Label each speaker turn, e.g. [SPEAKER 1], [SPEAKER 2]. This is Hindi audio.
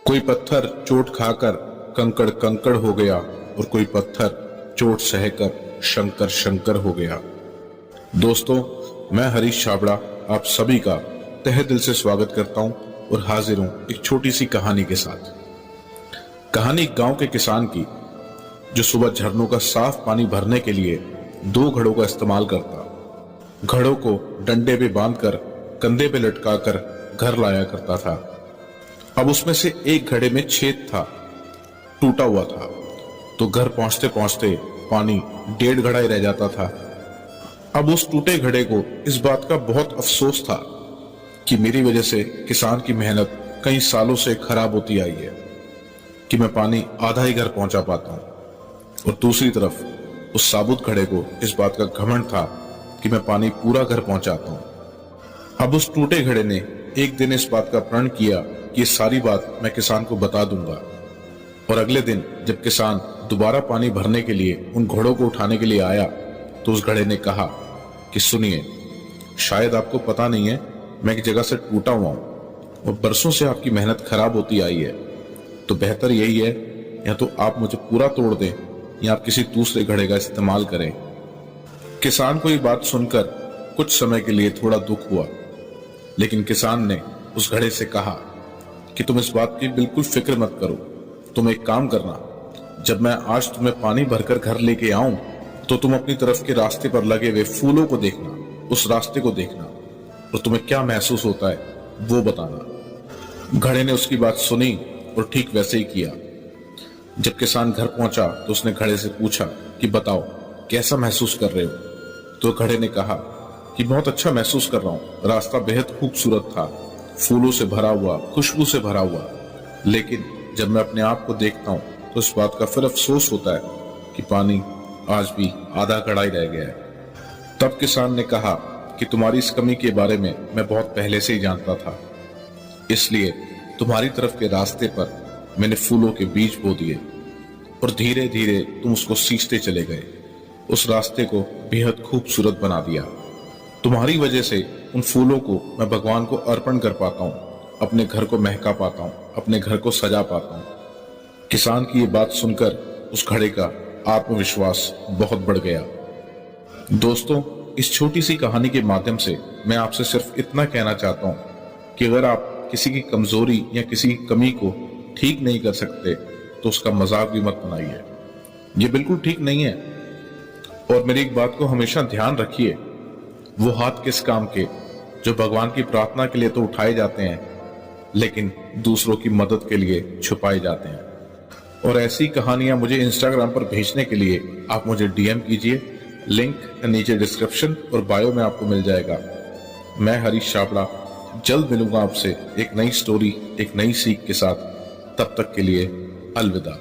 [SPEAKER 1] कोई पत्थर चोट खाकर कंकड़ कंकड़ हो गया और कोई पत्थर चोट सहकर शंकर शंकर हो गया। दोस्तों, मैं हरीश छाबड़ा आप सभी का तहे दिल से स्वागत करता हूं और हाजिर हूं एक छोटी सी कहानी के साथ। कहानी एक गांव के किसान की जो सुबह झरनों का साफ पानी भरने के लिए 2 घड़ों का इस्तेमाल करता। घड़ों को डंडे पे बांधकर कंधे पे लटकाकर घर लाया करता था। अब उसमें से एक घड़े में छेद था, टूटा हुआ था, तो घर पहुंचते पहुंचते पानी 1.5 घड़ा ही रह जाता था। अब उस टूटे घड़े को इस बात का बहुत अफसोस था कि मेरी वजह से किसान की मेहनत कई सालों से खराब होती आई है कि मैं पानी आधा ही घर पहुंचा पाता हूं। और दूसरी तरफ उस साबुत घड़े को इस बात का घमंड था कि मैं पानी पूरा घर पहुंचाता हूं। अब उस टूटे घड़े ने एक दिन इस बात का प्रण किया कि ये सारी बात मैं किसान को बता दूंगा। और अगले दिन जब किसान दोबारा पानी भरने के लिए उन घड़ों को उठाने के लिए आया तो उस घड़े ने कहा कि सुनिए, शायद आपको पता नहीं है मैं एक जगह से टूटा हुआ हूं और बरसों से आपकी मेहनत खराब होती आई है, तो बेहतर यही है या तो आप मुझे पूरा तोड़ दें या आप किसी दूसरे घड़े का इस्तेमाल करें। किसान को ये बात सुनकर कुछ समय के लिए थोड़ा दुख हुआ, लेकिन किसान ने उस घड़े से कहा कि तुम इस बात की बिल्कुल फिक्र मत करो। तुम एक काम करना, जब मैं आज तुम्हें पानी भरकर घर लेके आऊं तो तुम अपनी तरफ के रास्ते पर लगे हुए फूलों को देखना, उस रास्ते को देखना और तुम्हें क्या महसूस होता है वो बताना। घड़े ने उसकी बात सुनी और ठीक वैसे ही किया। जब किसान घर पहुंचा तो उसने घड़े से पूछा कि बताओ कैसा महसूस कर रहे हो। तो घड़े ने कहा कि बहुत अच्छा महसूस कर रहा हूं, रास्ता बेहद खूबसूरत था, फूलों से भरा हुआ, खुशबू से भरा हुआ, लेकिन जब मैं अपने आप को देखता हूं तो इस बात का फिर अफसोस होता है कि पानी आज भी आधा घड़ा ही रह गया है। तब किसान ने कहा कि तुम्हारी इस कमी के बारे में मैं बहुत पहले से ही जानता था, इसलिए तुम्हारी तरफ के रास्ते पर मैंने फूलों के बीज बो दिए और धीरे धीरे तुम उसको सींचते चले गए, उस रास्ते को बेहद खूबसूरत बना दिया। तुम्हारी वजह से उन फूलों को मैं भगवान को अर्पण कर पाता हूँ, अपने घर को महका पाता हूँ, अपने घर को सजा पाता हूँ। किसान की ये बात सुनकर उस घड़े का आत्मविश्वास बहुत बढ़ गया। दोस्तों, इस छोटी सी कहानी के माध्यम से मैं आपसे सिर्फ इतना कहना चाहता हूँ कि अगर आप किसी की कमजोरी या किसी की कमी को ठीक नहीं कर सकते तो उसका मजाक भी मत बनाइए, ये बिल्कुल ठीक नहीं है। और मेरी एक बात को हमेशा ध्यान रखिए, वो हाथ किस काम के जो भगवान की प्रार्थना के लिए तो उठाए जाते हैं लेकिन दूसरों की मदद के लिए छुपाए जाते हैं। और ऐसी कहानियां मुझे इंस्टाग्राम पर भेजने के लिए आप मुझे डीएम कीजिए, लिंक नीचे डिस्क्रिप्शन और बायो में आपको मिल जाएगा। मैं हरीश छाबड़ा जल्द मिलूंगा आपसे एक नई स्टोरी, एक नई सीख के साथ। तब तक के लिए अलविदा।